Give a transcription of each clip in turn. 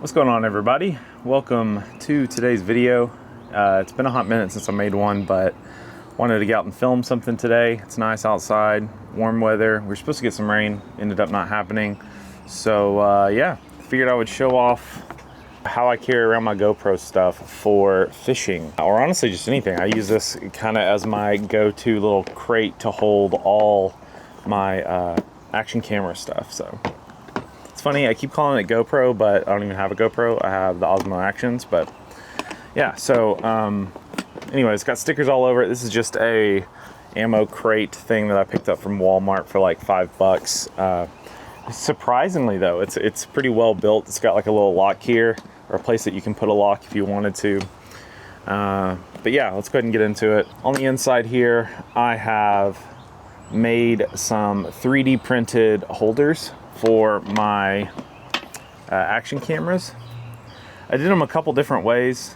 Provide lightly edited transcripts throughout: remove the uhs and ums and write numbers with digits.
What's going on, everybody? Welcome to today's video. It's been a hot minute since I made one, but wanted to get out and film something today. It's nice outside, warm weather. We were supposed to get some rain, ended up not happening. So yeah, figured I would show off how I carry around my GoPro stuff for fishing, or honestly just anything. I use this kind of as my go-to little crate to hold all my action camera stuff. So it's funny, I keep calling it GoPro, but I don't even have a GoPro. I have the Osmo Actions, but yeah. So anyway, it's got stickers all over it. This is just a ammo crate thing that I picked up from Walmart for like $5. Surprisingly though, it's pretty well built. It's got like a little lock here, or a place that you can put a lock if you wanted to. But yeah, let's go ahead and get into it. On the inside here, I have made some 3D printed holders for my action cameras. I did them a couple different ways.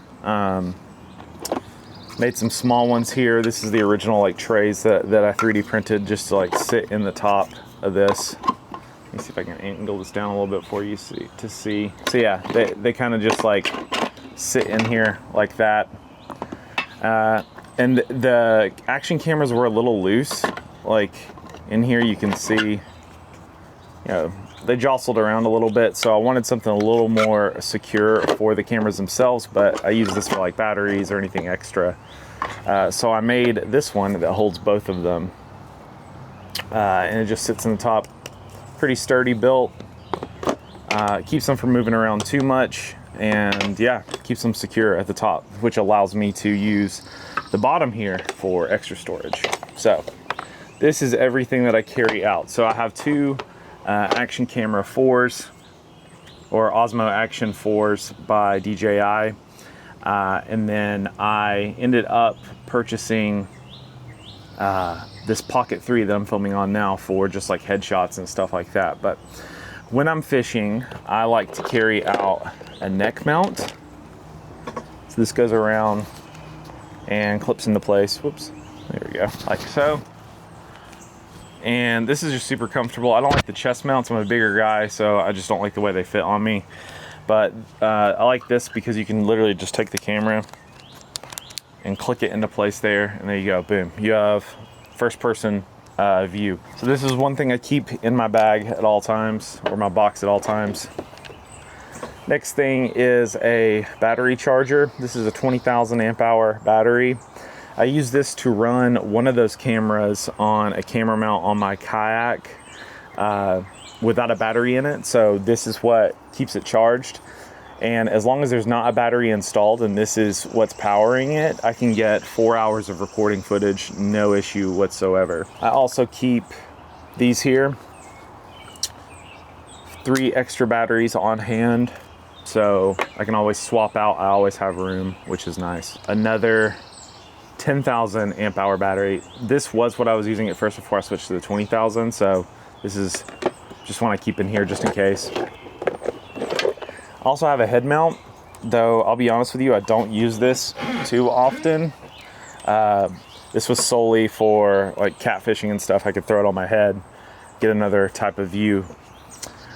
Made some small ones here. This is the original like trays that I 3D printed just to like sit in the top of this. Let me see if I can angle this down a little bit for you to see. So yeah, they kind of just like sit in here like that. And the action cameras were a little loose. Like in here you can see, you know, they jostled around a little bit, so I wanted something a little more secure for the cameras themselves, but I use this for like batteries or anything extra. So I made this one that holds both of them. And it just sits in the top. Pretty sturdy built. Keeps them from moving around too much, and yeah, keeps them secure at the top, which allows me to use the bottom here for extra storage. So this is everything that I carry out. So I have two action camera 4s, or Osmo Action 4s by DJI, and then I ended up purchasing this Pocket 3 that I'm filming on now for just like headshots and stuff like that. But when I'm fishing, I like to carry out a neck mount. So this goes around and clips into place. Whoops, there we go, like so. And this is just super comfortable. I don't like the chest mounts. I'm a bigger guy, so I just don't like the way they fit on me. But I like this because you can literally just take the camera and click it into place there, and there you go, boom. You have first person view. So this is one thing I keep in my bag at all times, or my box at all times. Next thing is a battery charger. This is a 20,000 amp hour battery. I use this to run one of those cameras on a camera mount on my kayak without a battery in it. So this is what keeps it charged. And as long as there's not a battery installed and this is what's powering it, I can get 4 hours of recording footage, no issue whatsoever. I also keep these here, 3 extra batteries on hand, so I can always swap out. I always have room, which is nice. Another 10,000 amp hour battery. This was what I was using at first before I switched to the 20,000, so this is just one I keep in here just in case. I also have a head mount, though I'll be honest with you, I don't use this too often. This was solely for like catfishing and stuff. I could throw it on my head, get another type of view,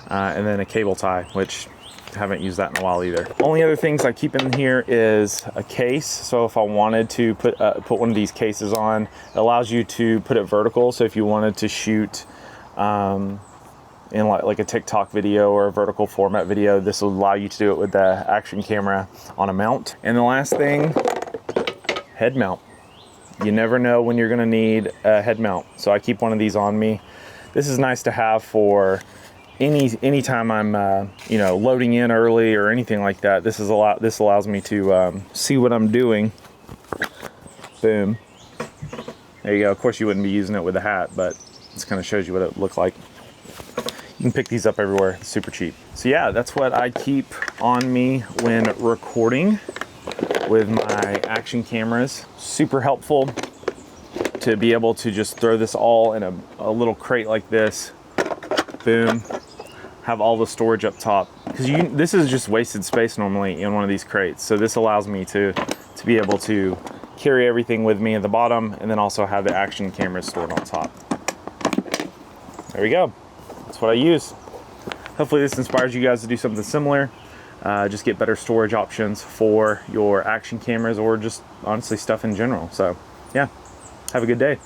and then a cable tie, which I haven't used that in a while either. Only other things I keep in here is a case. So if I wanted to put one of these cases on, it allows you to put it vertical. So if you wanted to shoot in like a TikTok video or a vertical format video, this will allow you to do it with the action camera on a mount. And the last thing, head mount. You never know when you're gonna need a head mount. So I keep one of these on me. This is nice to have for anytime I'm you know, loading in early or anything like that. This allows me to see what I'm doing. Boom. There you go. Of course you wouldn't be using it with a hat, but this kind of shows you what it looked like. You can pick these up everywhere. It's super cheap. So yeah, that's what I keep on me when recording with my action cameras. Super helpful to be able to just throw this all in a little crate like this. Boom. Have all the storage up top. Because this is just wasted space normally in one of these crates. So this allows me to be able to carry everything with me at the bottom, and then also have the action cameras stored on top. There we go. That's what I use. Hopefully this inspires you guys to do something similar. just get better storage options for your action cameras or just honestly stuff in general. So yeah, have a good day.